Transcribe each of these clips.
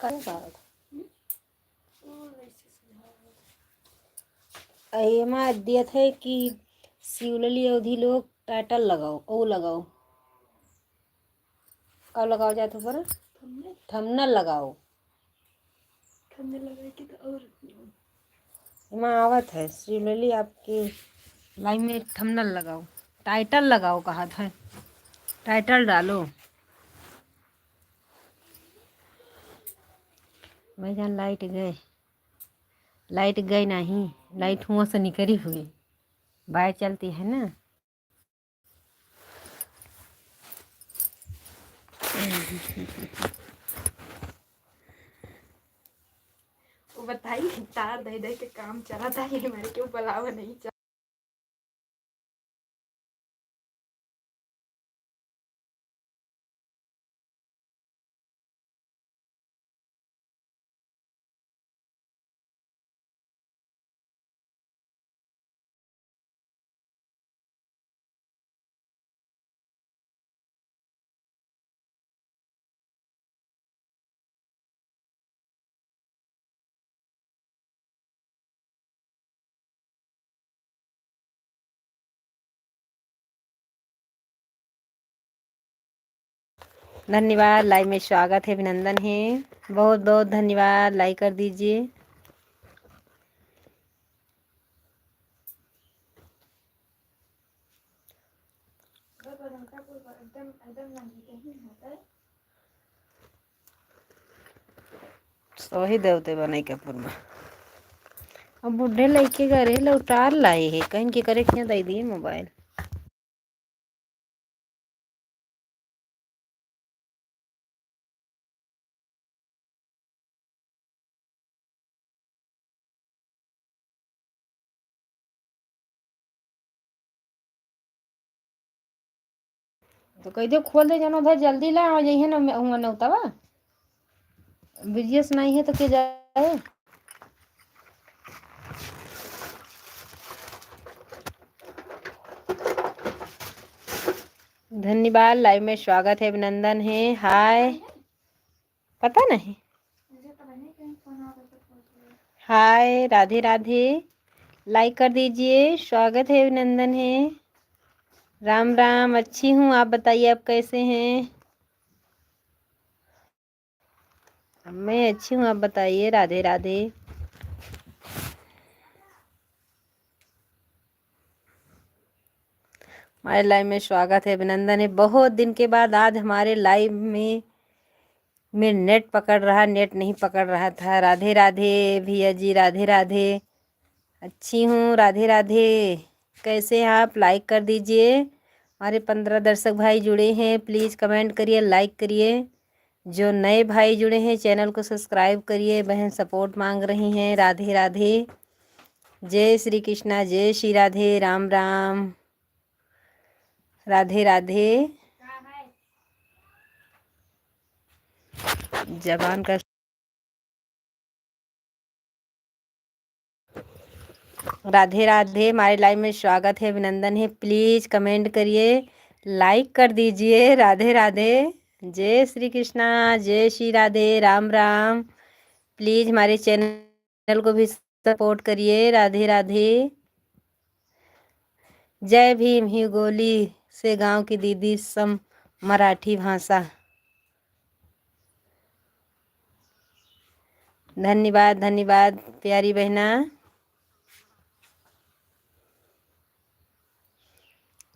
कौन सा ये में दिया था कि शिवलली अवधि लोग टाइटल लगाओ ओ लगाओ कब लगाओ जाए तो पर थंबनेल लगाओ माँ आवत है शिवलली आपकी लाइन में थंबनेल लगाओ टाइटल लगाओ कहा था टाइटल डालो भाई जान लाइट गई नहीं लाइट हुआ से निकली हुई बाय चलती है ना वो बताइए तार दे दे के काम चला था ये मेरे क्यों बुलावा नहीं चला। धन्यवाद लाइव में स्वागत है अभिनंदन है बहुत बहुत धन्यवाद लाइक कर दीजिए सही देवते बने के पूर्व अब बुढ़े लड़के करे लौटार लाए है कहीं के करे क्या दे दिए मोबाइल तो कह दो खोल दे जानो उधर जल्दी ला आ जाइए ना हुआ नौतवा बिजनेस नहीं है तो क्या जाए धन्यवाद लाइव में स्वागत है अभिनंदन है हाय पता नहीं हाय राधे राधे लाइक कर दीजिए स्वागत है अभिनंदन है राम राम अच्छी हूँ आप बताइए आप कैसे हैं मैं अच्छी हूँ आप बताइए राधे राधे हमारे लाइव में स्वागत है अभिनंदन है बहुत दिन के बाद आज हमारे लाइव में नेट पकड़ रहा नेट नहीं पकड़ रहा था राधे राधे भैया जी राधे राधे अच्छी हूँ राधे राधे कैसे हैं आप लाइक कर दीजिए हमारे 15 दर्शक भाई जुड़े हैं प्लीज़ कमेंट करिए लाइक करिए जो नए भाई जुड़े हैं चैनल को सब्सक्राइब करिए बहन सपोर्ट मांग रही हैं राधे राधे जय श्री कृष्णा जय श्री राधे राम राम राधे राधे जबान का राधे राधे हमारे लाइव में स्वागत है अभिनंदन है प्लीज़ कमेंट करिए लाइक कर दीजिए राधे राधे जय श्री कृष्णा जय श्री राधे राम राम प्लीज़ हमारे चैनल को भी सपोर्ट करिए राधे राधे जय भीम ही गोली से गांव की दीदी सम मराठी भाषा धन्यवाद धन्यवाद प्यारी बहना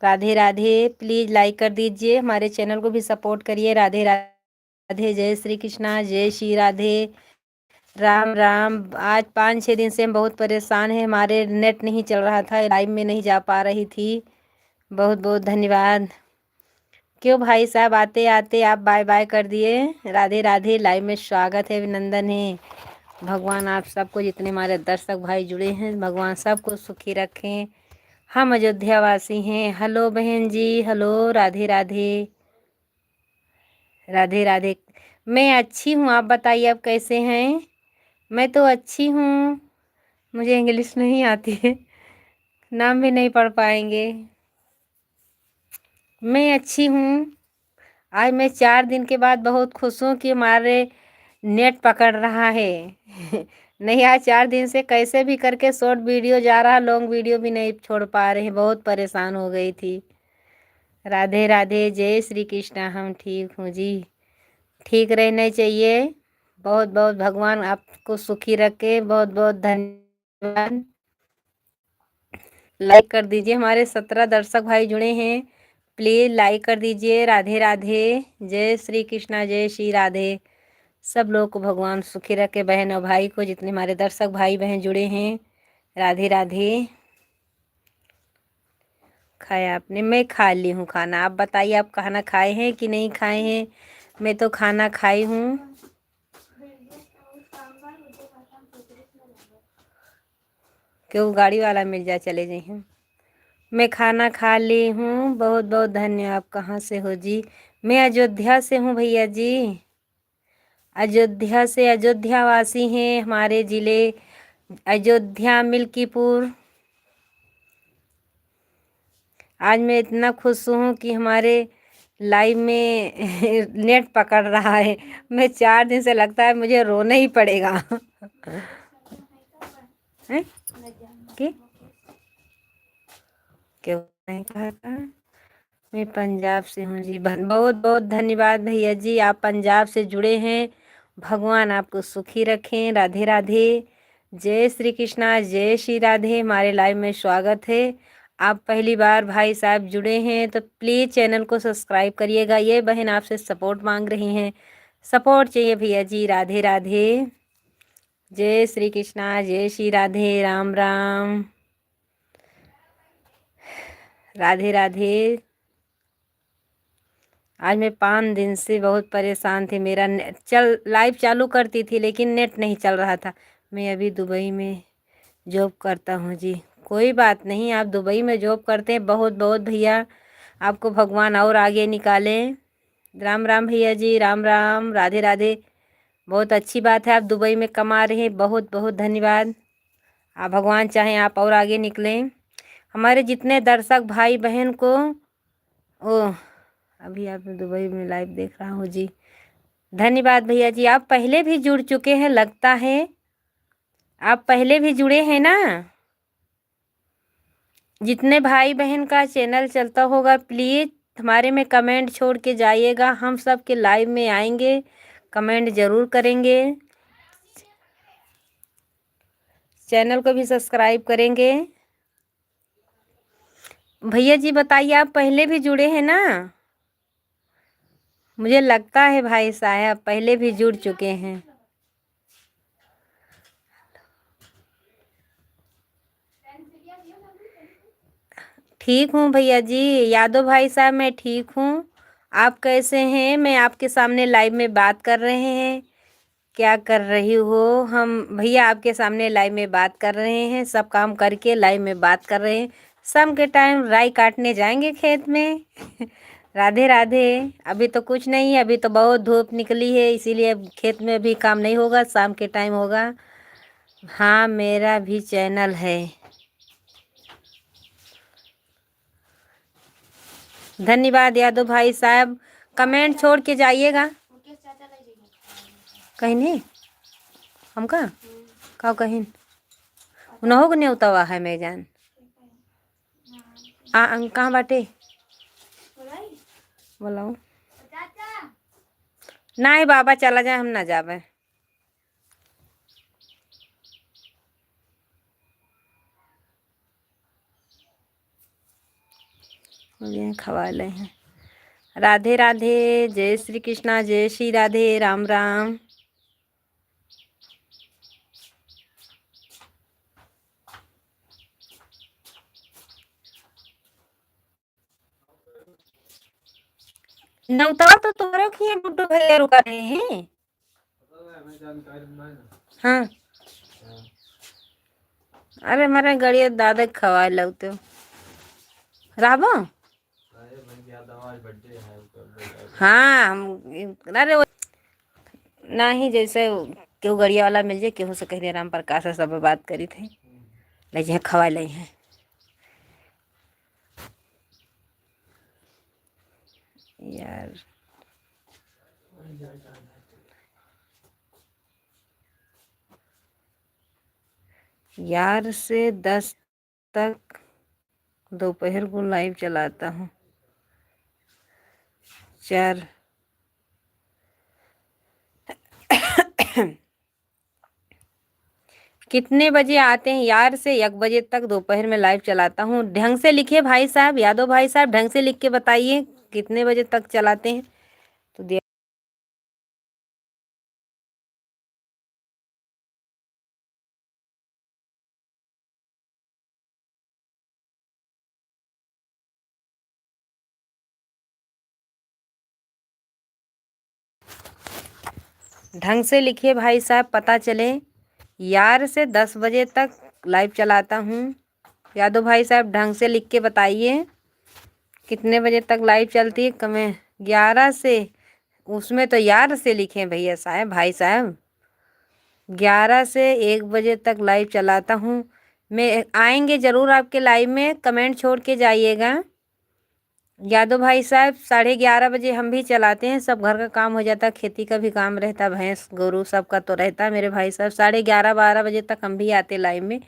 राधे राधे प्लीज़ लाइक कर दीजिए हमारे चैनल को भी सपोर्ट करिए राधे राधे जय श्री कृष्णा जय श्री राधे राम राम आज 5-6 दिन से हम बहुत परेशान हैं हमारे नेट नहीं चल रहा था लाइव में नहीं जा पा रही थी बहुत बहुत धन्यवाद क्यों भाई साहब आते आते आप बाय बाय कर दिए राधे राधे लाइव में स्वागत है अभिनंदन है भगवान आप सबको जितने हमारे दर्शक भाई जुड़े हैं भगवान सबको सुखी रखें हम अयोध्या वासी हैं हेलो बहन जी हेलो राधे राधे राधे राधे मैं अच्छी हूँ आप बताइए आप कैसे हैं मैं तो अच्छी हूँ मुझे इंग्लिश नहीं आती है नाम भी नहीं पढ़ पाएंगे मैं अच्छी हूँ आज मैं 4 दिन के बाद बहुत खुश हूँ कि हमारे नेट पकड़ रहा है। नहीं, आज 4 दिन से कैसे भी करके शॉर्ट वीडियो जा रहा, लॉन्ग वीडियो भी नहीं छोड़ पा रहे हैं, बहुत परेशान हो गई थी। राधे राधे, जय श्री कृष्णा। हम ठीक हूँ जी, ठीक रहना चाहिए। बहुत बहुत भगवान आपको सुखी रखे, बहुत बहुत धन्यवाद। लाइक कर दीजिए, हमारे 17 दर्शक भाई जुड़े हैं, प्लीज़ लाइक कर दीजिए। राधे राधे, जय श्री कृष्णा, जय श्री राधे। सब लोग को भगवान सुखी रखे, बहन और भाई को, जितने हमारे दर्शक भाई बहन जुड़े हैं। राधे राधे। खाया आपने? मैं खा ली हूँ खाना। आप बताइए, आप खाना खाए हैं कि नहीं खाए हैं? मैं तो खाना खाई हूँ। क्यों गाड़ी वाला मिल जाए चले जाए हम। मैं खाना खा ली हूँ, बहुत बहुत धन्यवाद। आप कहाँ से हो जी? मैं अयोध्या से हूँ भैया जी, अयोध्या से। अयोध्या वासी हैं, हमारे ज़िले अयोध्या, मिल्कीपुर। आज मैं इतना खुश हूँ कि हमारे लाइव में नेट पकड़ रहा है। मैं 4 दिन से लगता है मुझे रोना ही पड़ेगा। हैं? कि? क्यों नहीं कहा था? मैं पंजाब से हूँ जी। बहुत बहुत धन्यवाद भैया जी, आप पंजाब से जुड़े हैं। भगवान आपको सुखी रखें। राधे राधे, जय श्री कृष्णा, जय श्री राधे। हमारे लाइव में स्वागत है। आप पहली बार भाई साहब जुड़े हैं तो प्लीज़ चैनल को सब्सक्राइब करिएगा। ये बहन आपसे सपोर्ट मांग रही हैं, सपोर्ट चाहिए भैया जी। राधे राधे, जय श्री कृष्णा, जय श्री राधे। राम राम, राधे राधे। आज मैं 5 दिन से बहुत परेशान थी। मेरा लाइव चालू करती थी लेकिन नेट नहीं चल रहा था। मैं अभी दुबई में जॉब करता हूँ जी। कोई बात नहीं, आप दुबई में जॉब करते हैं, बहुत बहुत भैया आपको भगवान और आगे निकाले। राम राम भैया जी, राम राम, राधे राधे। बहुत अच्छी बात है, आप दुबई में कमा रहे हैं, बहुत बहुत धन्यवाद। आप भगवान चाहें आप और आगे निकलें। हमारे जितने दर्शक भाई बहन को, ओह अभी आप दुबई में लाइव देख रहा हूँ जी। धन्यवाद भैया जी, आप पहले भी जुड़ चुके हैं लगता है। आप पहले भी जुड़े हैं ना? जितने भाई बहन का चैनल चलता होगा प्लीज़ हमारे में कमेंट छोड़ के जाइएगा। हम सब के लाइव में आएंगे, कमेंट ज़रूर करेंगे, चैनल को भी सब्सक्राइब करेंगे। भैया जी बताइए, आप पहले भी जुड़े हैं ना? मुझे लगता है भाई साहब पहले भी जुड़ चुके हैं। ठीक हूँ भैया जी, यादव भाई साहब मैं ठीक हूँ। आप कैसे हैं? मैं आपके सामने लाइव में बात कर रहे हैं। क्या कर रही हो? हम भैया आपके सामने लाइव में बात कर रहे हैं, सब काम करके लाइव में बात कर रहे हैं। शाम के टाइम राई काटने जाएंगे खेत में। राधे राधे। अभी तो कुछ नहीं है, अभी तो बहुत धूप निकली है, इसीलिए खेत में भी काम नहीं होगा, शाम के टाइम होगा। हाँ मेरा भी चैनल है। धन्यवाद यादव भाई साहब, कमेंट छोड़ के जाइएगा। कहीं नहीं हमका का कहीं न हो नहीं उतवा है मैं जान कहाँ बाटे बोलाऊ। नहीं बाबा चला जाए, हम ना जावे। मुझे खवा ले हैं। राधे राधे, जय श्री कृष्णा, जय श्री राधे। राम राम। नौतवा तो तुम्हारे की गुड्डू भैया रुका रहे हैं। हाँ अरे हमारे गड़िया दादा खवा लगते राबो। हाँ हम अरे ना ही जैसे केहू गड़िया वाला मिल जाए, केहू से कह रहे राम प्रकाश से सब बात करी थे, ले जाए खवा ले हैं। यार 11 से 10 तक दोपहर को लाइव चलाता हूँ। 4 कितने बजे आते हैं? 11 से 1 बजे तक दोपहर में लाइव चलाता हूँ। ढंग से लिखिए भाई साहब, यादव भाई साहब, ढंग से लिख के बताइए कितने बजे तक चलाते हैं। तो ढंग से लिखिए भाई साहब, पता चले। 11 से 10 बजे तक लाइव चलाता हूँ। यादव भाई साहब ढंग से लिख के बताइए कितने बजे तक लाइव चलती है। कमें 11 से, उसमें तो 11 से लिखे भैया साहब, भाई साहब। 11 से 1 बजे तक लाइव चलाता हूँ। मैं आएंगे ज़रूर आपके लाइव में, कमेंट छोड़ के जाइएगा। यादव भाई साहब 11:30 बजे हम भी चलाते हैं, सब घर का काम हो जाता है, खेती का भी काम रहता, भैंस गोरू सबका तो रहता है मेरे भाई साहब। 11:30-12 बजे तक हम भी आते लाइव में।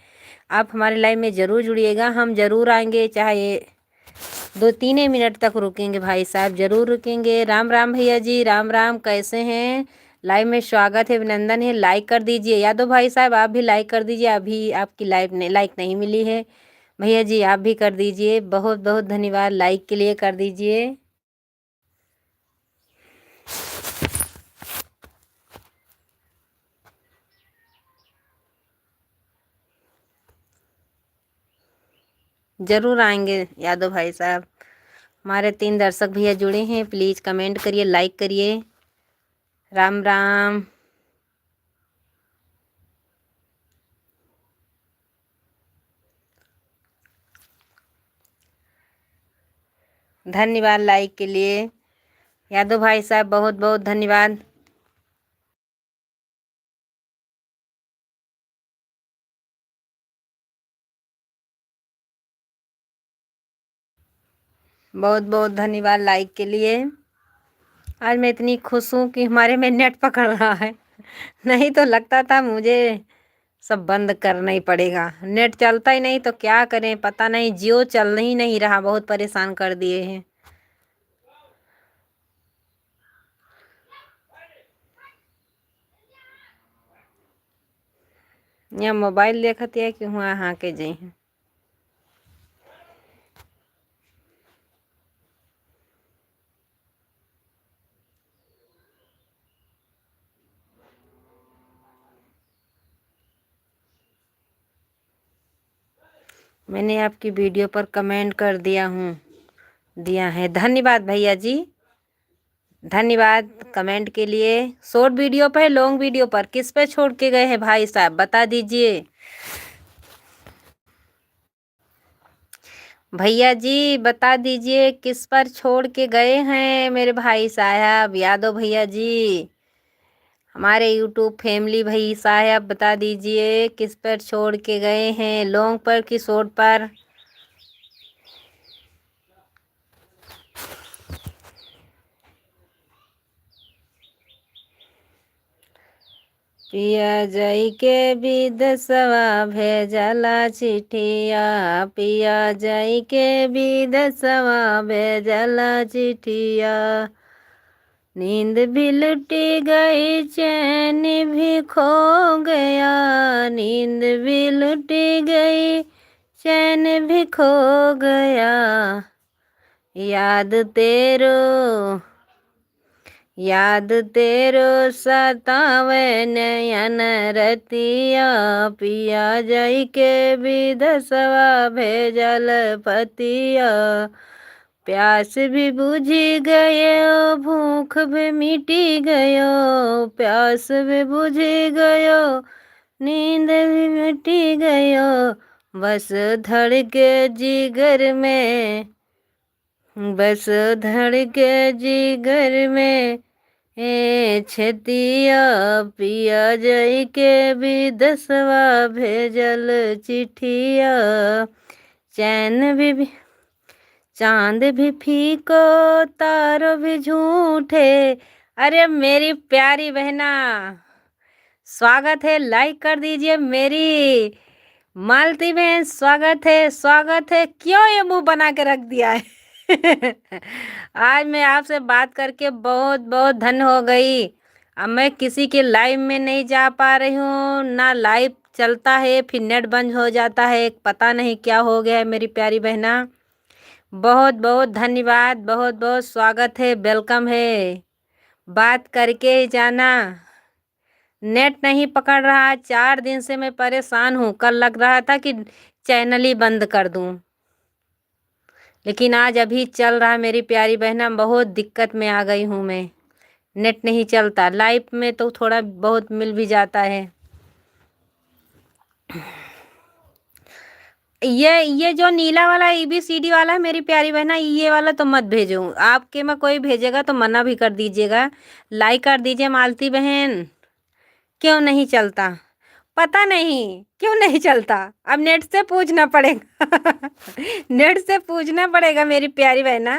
आप हमारे लाइव में ज़रूर जुड़िएगा, हम ज़रूर आएंगे, चाहे 2-3 मिनट तक रुकेंगे भाई साहब, ज़रूर रुकेंगे। राम राम भैया जी, राम राम, कैसे हैं? लाइव में स्वागत है, अभिनंदन है। लाइक कर दीजिए यादव भाई साहब, आप भी लाइक कर दीजिए। अभी आपकी लाइक नहीं मिली है भैया जी, आप भी कर दीजिए। बहुत बहुत धन्यवाद, लाइक के लिए कर दीजिए। ज़रूर आएंगे यादव भाई साहब। हमारे 3 दर्शक भैया जुड़े हैं, प्लीज़ कमेंट करिए, लाइक करिए। राम राम। धन्यवाद लाइक के लिए यादव भाई साहब, बहुत बहुत धन्यवाद। बहुत बहुत धन्यवाद लाइक के लिए। आज मैं इतनी खुश हूँ कि हमारे में नेट पकड़ रहा है, नहीं तो लगता था मुझे सब बंद करना ही पड़ेगा। नेट चलता ही नहीं तो क्या करें, पता नहीं, जियो चल ही नहीं रहा, बहुत परेशान कर दिए हैं। यहाँ मोबाइल देखते है कि वहाँ हाँ के जी हैं। मैंने आपकी वीडियो पर कमेंट कर दिया है। धन्यवाद भैया जी, धन्यवाद कमेंट के लिए। शॉर्ट वीडियो पर, लॉन्ग वीडियो पर, किस पे छोड़ के गए हैं भाई साहब, बता दीजिए। भैया जी बता दीजिए किस पर छोड़ के गए हैं मेरे भाई साहब, यादव भैया जी, हमारे यूट्यूब फैमिली भाई साहब, बता दीजिए किस पर छोड़ के गए हैं, लॉन्ग पर कि शॉर्ट पर। पिया जाई के विदेशवा भेजला चिठिया, पिया जाई के विदेशवा भेजला चिठिया। नींद भी लुटी गई, चैन भी खो गया, नींद भी लुटी गई, चैन भी खो गया। याद तेरो सतावे नयन रतिया, पिया जाई के विदेशवा भेजल पतिया। प्यास भी बुझी गयो, भूख भी मिटी गयो, प्यास भी बुझी गयो, नींद भी मिटी गयो। बस धड़के जिगर में, बस धड़के जिगर में छतिया, पिया जाई के विदेशवा भेजल चिठिया। चांद भी फीको, तारो भी झूठे। अरे मेरी प्यारी बहना, स्वागत है, लाइक कर दीजिए मेरी मालती बहन स्वागत है, स्वागत है। क्यों ये मुंह बना के रख दिया है? आज मैं आपसे बात करके बहुत बहुत धन्य हो गई। अब मैं किसी के लाइव में नहीं जा पा रही हूँ, ना लाइव चलता है फिर नेट बंद हो जाता है, पता नहीं क्या हो गया है मेरी प्यारी बहना। बहुत बहुत धन्यवाद, बहुत बहुत स्वागत है, वेलकम है। बात करके ही जाना। नेट नहीं पकड़ रहा, 4 दिन से मैं परेशान हूँ। कल लग रहा था कि चैनल ही बंद कर दूँ, लेकिन आज अभी चल रहा। मेरी प्यारी बहना, बहुत दिक्कत में आ गई हूँ मैं। नेट नहीं चलता, लाइव में तो थोड़ा बहुत मिल भी जाता है। ये जो नीला वाला ABCD वाला है मेरी प्यारी बहना, ये वाला तो मत भेजो। आपके में कोई भेजेगा तो मना भी कर दीजिएगा। लाइक कर दीजिए मालती बहन। क्यों नहीं चलता पता नहीं, क्यों नहीं चलता। अब नेट से पूछना पड़ेगा। नेट से पूछना पड़ेगा मेरी प्यारी बहना,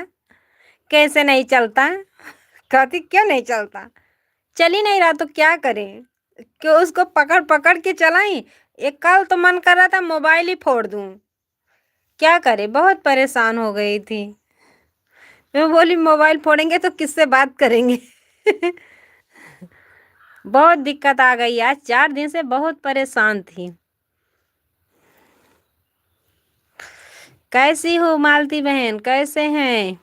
कैसे नहीं चलता। कहती क्यों नहीं चलता, चल ही नहीं रहा तो क्या करें। क्यों उसको पकड़ पकड़ के चलाई। एक कल तो मन कर रहा था मोबाइल ही फोड़ दूं, क्या करे, बहुत परेशान हो गई थी। मैं बोली मोबाइल फोड़ेंगे तो किससे बात करेंगे। बहुत दिक्कत आ गई, आज 4 दिन से बहुत परेशान थी। कैसी हो मालती बहन, कैसे हैं?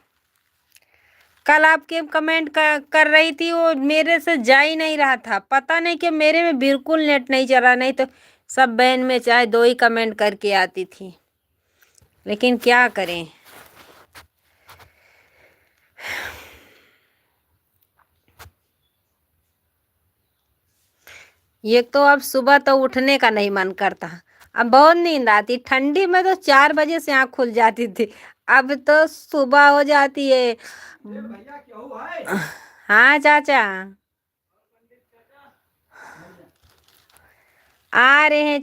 कल आपके कमेंट कर रही थी, वो मेरे से जा ही नहीं रहा था। पता नहीं कि मेरे में बिल्कुल नेट नहीं चला, नहीं तो सब बहन में चाहे 2 ही कमेंट करके आती थी, लेकिन क्या करें। ये तो अब सुबह तो उठने का नहीं मन करता। अब बहुत नींद आती, ठंडी में तो 4 बजे से आँख खुल जाती थी, अब तो सुबह हो जाती है। हाँ चाचा, आ रहे हैं